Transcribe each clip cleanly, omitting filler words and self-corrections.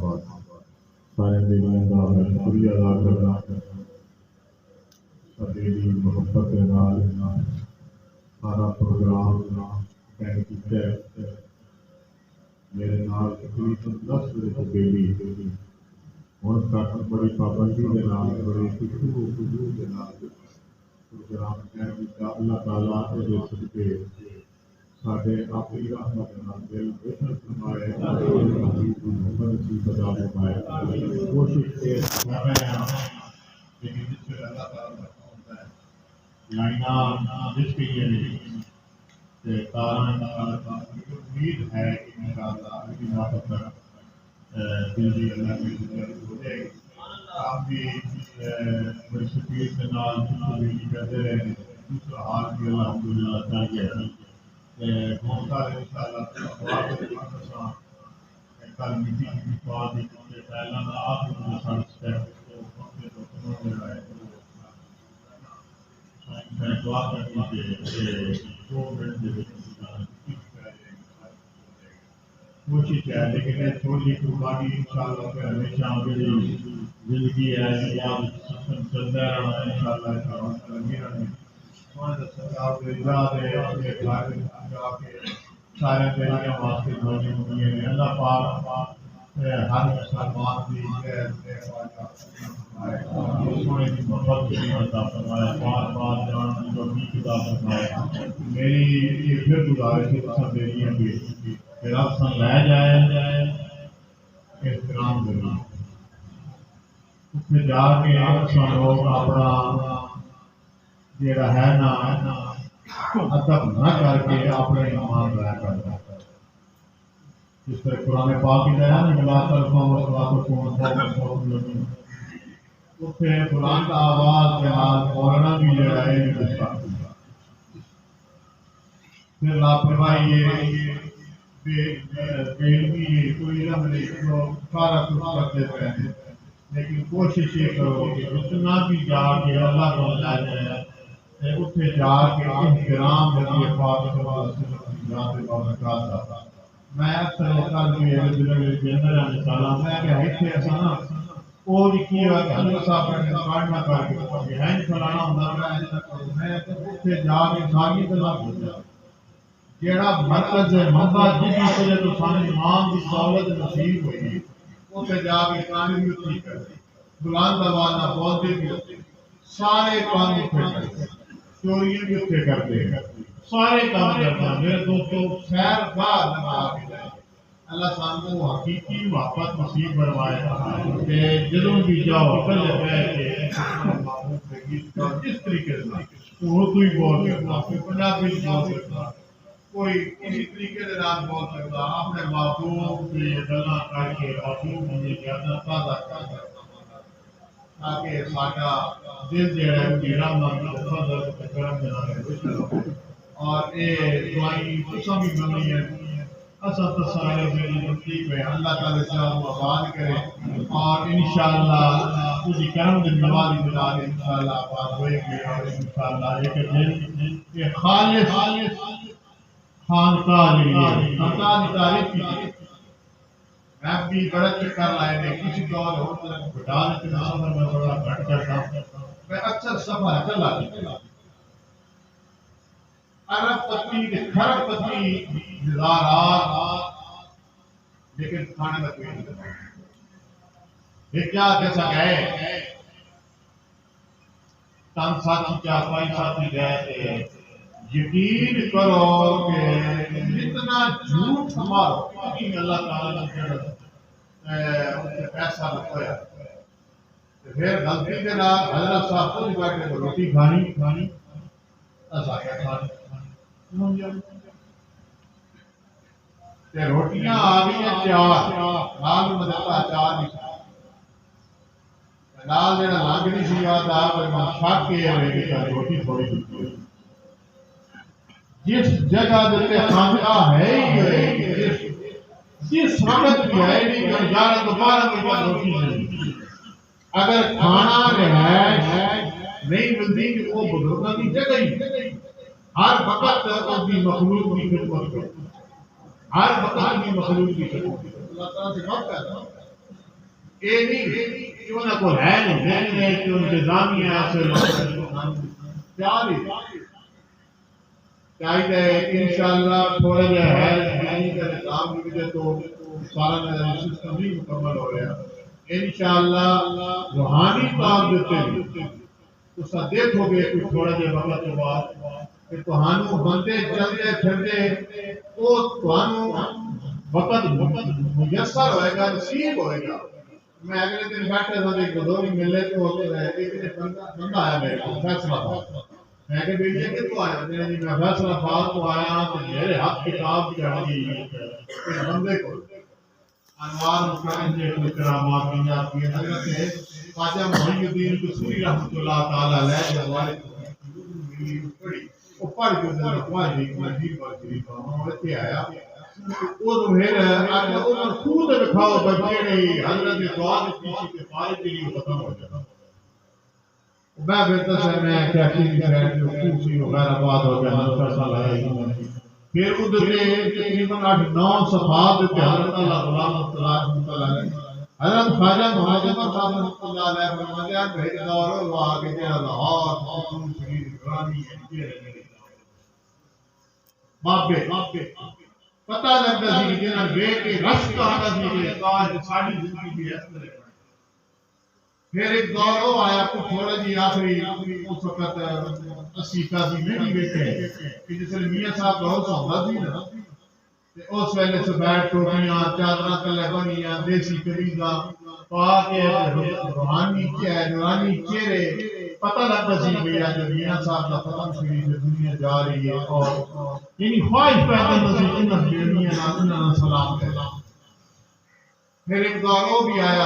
بعد سارے بیلیاں کا میں شکریہ ادا کرنا ساری محبت کے نال سارا پروگرام کہہ کیتا میرے نال تقریباً 10 بجے تو بیلی ہوں تک بڑی پابندی کے نال بڑی خوشبو کے نال پروگرام کہہ کیتا اللہ تعالیٰ یہ صدقے سارے اپنی رحمت نال دل بہتر فرمائے محمد نصیب عطا فرمائے کوشش کر رہے ہیں لیکن جس سے اللہ تعالیٰ ہوتا ہے لائناں جس کے لیے تارن امید ہے کہ انشاءاللہ اگلی بار تک دل اللہ کی ضرورت ہو جائے گی آپ بھی بڑی شکریہ کے نال کرتے رہے دوسرا حال بھی الحمدللہ چاہیے بہت سارے انشاءاللہ کل میٹنگ کی بعد پہلا آپ دعا کرنی کوشش ہے لیکن تھوڑی قربانی انشاءاللہ پھر ہمیشہ میری زندگی ہے چلتا رہنا انشاءاللہ میرا سارے بیلیاں واسطے دعائیں ہوئی ہیں اللہ پاک ہر مسلمان کی سونے کی محبت کی عطا فرمائے بار بار جان کی توفیق عطا فرمائے میری یہ پھر گزارش ہے سب بیلیاں کی کہ رب سن لے جائے احترام کرنا اس میں جا کے سن لوگ اپنا جڑا ہے نا ادب نہ کر کے اپنے ایمان ضائع کرتا ہے جس طرح قرآن پاک کی ہے نا ملا کر اتنے قرآن کا آواز کے نال بولنا بھی جڑا ہے پھر لاپرواہی کوئی علم نہیں سارا کچھ کرتے رہتے لیکن کوشش یہ کرو کہ اتنا بھی جا کے اللہ کو لا جائے اتنے جا کے احترام نبی پاک صلی اللہ علیہ وسلم کی برکات میں اکثر وقت بھی مثال میں کہ اتنے ایسا نا وہ لکھی ہوا کہ حضرت صاحب نے پڑھنا کر کے ہے فلانا ہوتا میں اتنے جا کے ساری گلا بھول جیڑا مرکز ہے منبع جس وجہ تو سارے ایمان کی دولت نصیب ہوئی اتنے جا کے کان بھی اتنی کرتے بلند آواز نہ بولتے بھی سارے کام اتنے کرتے چوریاں بھی اتنے کرتے سارے کام کرتے ہیں میرے دوستوں خیر باہر لگا کے جائے اللہ سان کو حقیقی محبت نصیب بنوائے کہ جدوں بھی جاؤ کلے بیٹھ کے جس طریقے سے اردو ہی بول سکتا کوئی پنجابی بول سکتا کوئی کسی طریقے سے نام بول سکتا اپنے محبوب کی گلاں کر کے محبوب مجھے کہنا تازہ کر تاکہ ساڈا دل جڑا ہے کہ رحمت فضل کرم جناب اور اے دعائیں تساں بھی مننی ہے اساں تو سارے میری ٹھیک ہے اللہ تعالی سے آباد کرے اور انشاءاللہ اس کرم دے نواز بنا دے انشاءاللہ آباد ہوئے گے اور انشاءاللہ ایک دن یہ خالص خانقاہ ہے خانقاہ کی تعریف کی میں بھی بڑا چکر لائے نے کسی دور ہو ڈال کے سفر میں بڑا گھٹ کرتا میں اکثر سفر چلا عرب پتی کے خرب پتی نظارات لیکن کھانے کا کوئی نہیں یہ کیا کیسا گئے تن ساتھی کیا پائی ساتھی گئے تھے یقین کرو کہ اتنا جھوٹ مارو اللہ تعالیٰ نے پیسہ لگایا پھر غلطی کے نال حضرت صاحب خود بیٹھے تو روٹی کھانی روٹیاں آ گئی ہیں چار نال مدد چار نال جڑا لنگ نہیں سی یاد آ شک کے روٹی تھوڑی دیتی جس جگہ دیتے خانقاہ ہے ہی جس وقت بھی ہے نہیں کہ 11 تو 12 کے بعد روٹی نہیں اگر کھانا رہائش نہیں ملتی کہ وہ بزرگوں کی جگہ ہی ہر وقت اپنی مخلوق کی خدمت کرو ہر وقت اپنی مخلوق کی خدمت کرو اللہ تعالیٰ سے بات کرتا یہ نہیں کہ انہوں کو ہے نہیں کہ انتظامیہ ایسے پیار ہی چاہیے انشاءاللہ تھوڑا جا ہے دینی کا نظام کی وجہ تو سارا سسٹم نہیں مکمل ہو رہا انشاءاللہ روحانی طور دیتے تو دیکھو گے کہ تھوڑا جا وقت کے بعد کہ تہانوں بندے چلتے پھرتے وہ تہانوں وقت میسر ہوئے گا نصیب ہوئے گا میں اگلے دن بیٹھے تھا ایک بزرگ ملے تو ایک بندہ آیا میرے کو فیصلہ تھا میں کہ بھئی یہ کتوں آیا میں فیصلہ بات تو آیا تو میرے ہاتھ کتاب چڑھ گئی اس بندے کو انوار مکرم نے کوئی کرامات دنیا کی حضرت خواجہ محی الدین قصوری رحمۃ اللہ تعالی علیہ جو ہمارے ملی پڑھی وہ پڑھ کے اندر خواجہ ایک مجید پر شریف ہوں اتنے آیا وہ میرے آگے وہ خود دکھاؤ بچے نہیں حضرت دعا کسی کے فارغ کے لیے ختم ہو جاتا میں بہتر سے میں کہتی بھی ہے جو خوشی وغیرہ بات ہو گیا فیصلہ لایا پھر ادھر کے تقریباً 8-9 صفحات کے حضرت اللہ غلام رحمۃ اللہ علیہ حضرت خواجہ مہاجر صاحب رحمۃ اللہ علیہ فرماتے ہیں کہ ایک دور وہ آگے جو لاہور خاتون شریف گرانی ہے بابے پتہ لگتا سی کہ جنہاں بے کے رش کا آتا سی کہ کاش ساری زندگی بھی اس طرح پھر ایک دور وہ آیا کو تھوڑا جی آخری اس وقت 80-85 میں بھی بیٹھے کہ جس میں میاں صاحب بہت ہوتا سی نا اس ویلے سے بیٹھ ٹوپیاں چادراں تلے بنیاں دیسی کمیزاں پا کے روحانی نورانی چہرے پتہ لگتا سی بھیا جو میاں صاحب کا ختم شریف دنیا جا رہی ہے اور یعنی خواہش پیدا نہ سی جنت دنیا نہ سلام کرنا پھر ایک دور وہ بھی آیا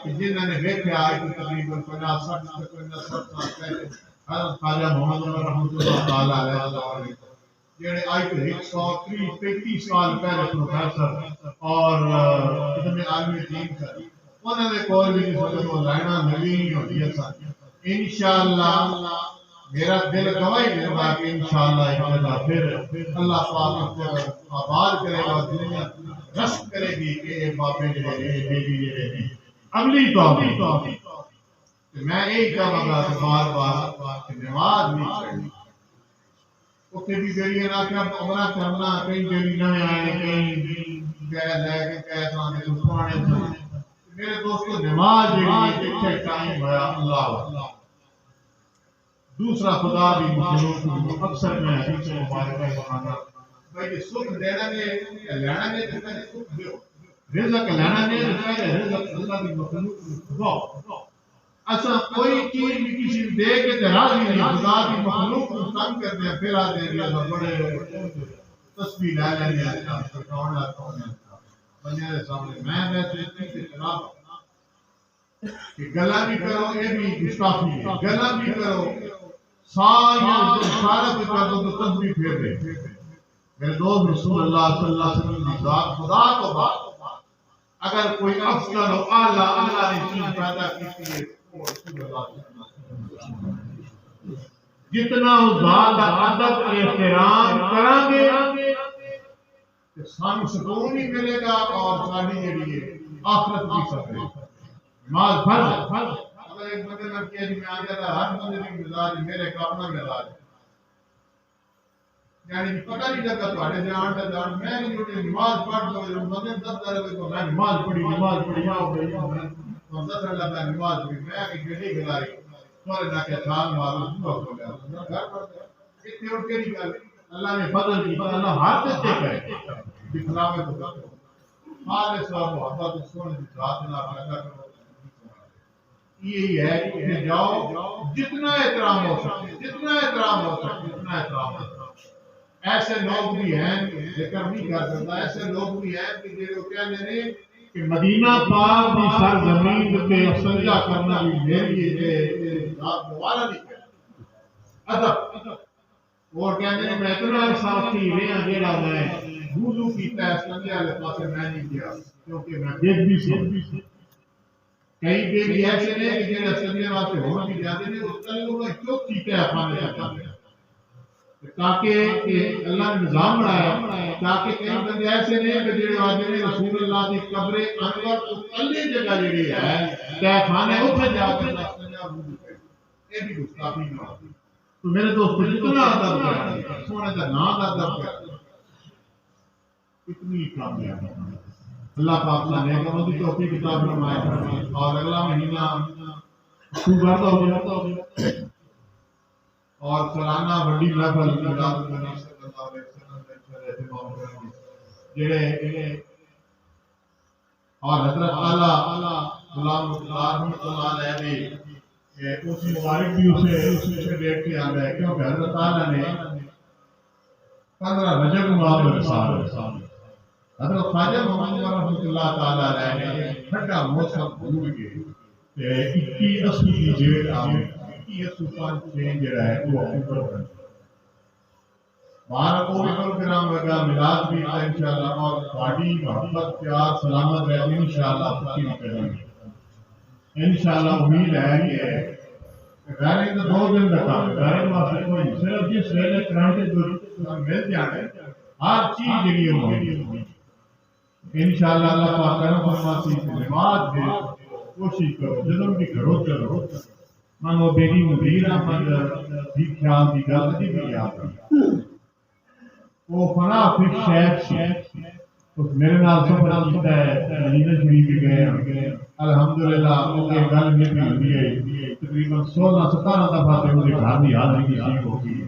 کہ جنہوں نے دیکھا آئے کہ تقریباً 50-60 سال پہلے حضرت خواجہ محمد رحمۃ اللہ تعالی علیہ جڑے آج تو 130-35 سال پہلے پروفیسر اور اتنے عالمی دین تھا انہوں نے کوئی بھی نہیں وہ لائنا نوی نہیں ہوتی ہے انشاءاللہ میرا دل گواہی دیتا کہ انشاءاللہ ایک جگہ پھر اللہ پاک آباد کرے گا دنیا رشک کرے گی کہ یہ بابے جڑے اگلی تو میں یہی کہوں گا کہ بار کہ نماز نہیں چڑھنی اتنے بھی ذریعے نہ کہ عمرہ کرنا کہیں جڑی نہ آئے کہیں گئے لے کے کہتا کہ پرانے میرے دوستو نماز جڑی اتنے ٹائم ہوا اللہ دوسرا خدا بھی مخلوق اکثر میں حدیث مبارکہ بخانا بھائی سکھ دینا نے لینا نے تو میں سکھ دیو رزق لینا نے تو میں رزق اللہ کی مخلوق دو اچھا کوئی چیز بھی کسی دے کے تے راضی نہیں خدا کی مخلوق کو تنگ کر دے پھر آ دے دیا بڑے تسبیح لے لیں اچھا کون لاتا ہوں بندے کے سامنے میں ویسے اتنی کے خلاف کہ گلا بھی کرو یہ بھی گستاخی ہے گلا بھی کرو سارا کے کر دو تو تسبیح پھیر دے میرے دوست رسول اللہ صلی اللہ علیہ وسلم کی ذات خدا کو بات اگر کوئی افضل و اعلیٰ اللہ نے چیز پیدا کی ہے جتنا اس ذات کا ادب احترام کریں گے کہ سانو سکون ہی ملے گا اور ساری جڑی ہے آخرت بھی سکے نماز فرض اگر ایک بندے نے کیا جی میں آ جاتا ہر بندے کی مزاج میرے کا اپنا مزاج یعنی پتہ نہیں لگا تھوڑے جان کا جان میں جو نماز پڑھ دو بندے دس درجے کو میں نماز پڑھی آؤ گئی تو دس لگا نماز پڑھی میں کہ جڑی گزاری تھوڑے نہ کہ سال مارو صبح ہو گیا گھر پر اتنی اٹھ کے نہیں کر اللہ نے فضل کی اللہ ہر دیتے کرے دکھلاوے تو کرو سارے سب محبت سونے کی ذات نہ پیدا کرو یہی ہے کہ جاؤ جتنا احترام ہو سکے جتنا احترام ہو سکے اتنا احترام ہو سکے ایسے لوگ بھی ہیں ذکر نہیں کر سکتا ایسے لوگ بھی ہیں کہ جو کہتے ہیں کہ مدینہ پاک کی سرزمین پہ سجدہ کرنا بھی میری ذات دوبارہ نہیں کرتا ادب اور کہتے ہیں میں اتنا ساتھی رہا جیڑا میں وضو کیتا ہے سجدے والے پاسے میں نہیں گیا کیونکہ میں دیکھ بھی سی کئی بے ایسے نے کہ جڑے سجدے واسطے ہون بھی جاتے ہیں اس طرح لوگ چوک کیتے ہیں اپنے تاکہ کہ اللہ نے نظام بنایا تاکہ کئی بندے ایسے نہیں کہ جڑے آدمی رسول اللہ کی قبر انور تو کلی جگہ جڑی ہے تے خانے اوتھے جا کے یہ بھی گستاخی نہ ہوتی تو میرے دوست جتنا ادب ہے سونے کا نام ادب ہے اتنی کامیابی اللہ پاک نے نیکوں کی توفیق عطا فرمائے اور اگلا مہینہ اکتوبر کا ہو جاتا ہو اور سالانہ بڑی محفل میلاد النبی صلی اللہ علیہ وسلم کا اہتمام کریں جڑے اور حضرت اعلیٰ غلام رحمۃ اللہ علیہ نے اس مبارک بھی اسے ڈیٹ کے آ گئے کیونکہ حضرت اعلیٰ نے 15 رجب مبارک رسال حضرت خواجہ محمد رحمۃ اللہ تعالیٰ علیہ نے ایک ٹھنڈا موسم بھول کے 21 کی ڈیٹ آ گئی یہ سلطان چینج رہا ہے وہ اکتوبر میں بارہ کو بھی پروگرام ہوگا میلاد بھی ہے انشاءاللہ اور بڑی محبت پیار سلامت رہتی انشاءاللہ خوشی کریں گے انشاءاللہ امید ہے کہ غیر تو 2 دن کا کام غیر واسطے کوئی صرف جس ویلے کرانٹے جو مل جانے ہر چیز جڑی ہوگی انشاءاللہ اللہ پاک کرم فرماسی نماز دے کوشش کرو جنم بھی کرو چلو من وہ بیٹی مدیر احمد بھی خیال کی گل بھی یاد وہ فنا پھر شیخ میرے نال سفر کیتا ہے مدینہ شریف گئے الحمدللہ وہ گل میری ہوئی ہے تقریباً 16-17 دفعہ تے وہ گھر دی حاضری نصیب ہو گئی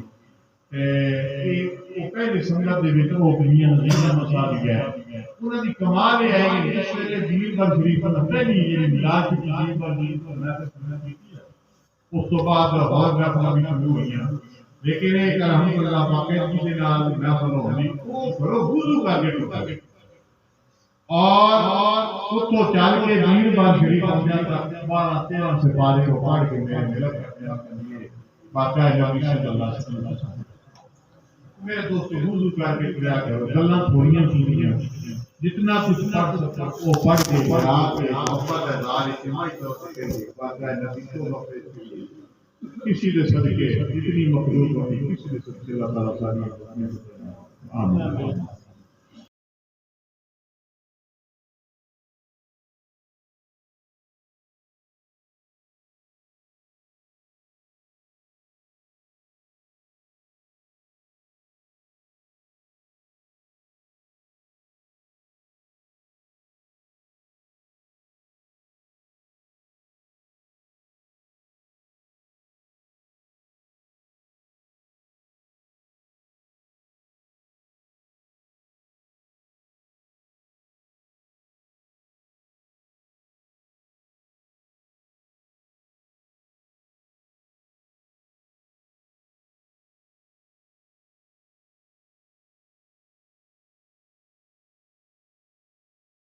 تے پہلی سنگت دے وچ وہ دنیا نظیر مسال گیا انہاں دی کمال یہ ہے کہ اس ویلے دین پر شریف پہلی یہ میلاد کی دین پر دین کو میں سنت کی اس تو بعد اور محفل بھی شروع ہوئی ہیں لیکن ایک الحمدللہ باقاعدگی کے نال محفل ہوئی وہ بڑو وضو کر کے ٹوٹا اور اتو چل کے دین بار شریف پہنچا تک 12-13 سپارے کو پڑھ کے میرے ملک کرنے اپنے لیے باقاعدہ نبی صلی اللہ علیہ وسلم میرے دوستو وضو کر کے کیا کرو گلاں تھوڑیاں سنیاں جتنا کچھ پڑھ سکتا وہ پڑھ کے رات کے محبت ہزار اجتماعی طور سے کرے باقاعدہ نبی کو مفید کسی دے صدقے اتنی مخلوق ہوتی کسی دے صدقے اللہ تعالیٰ آمین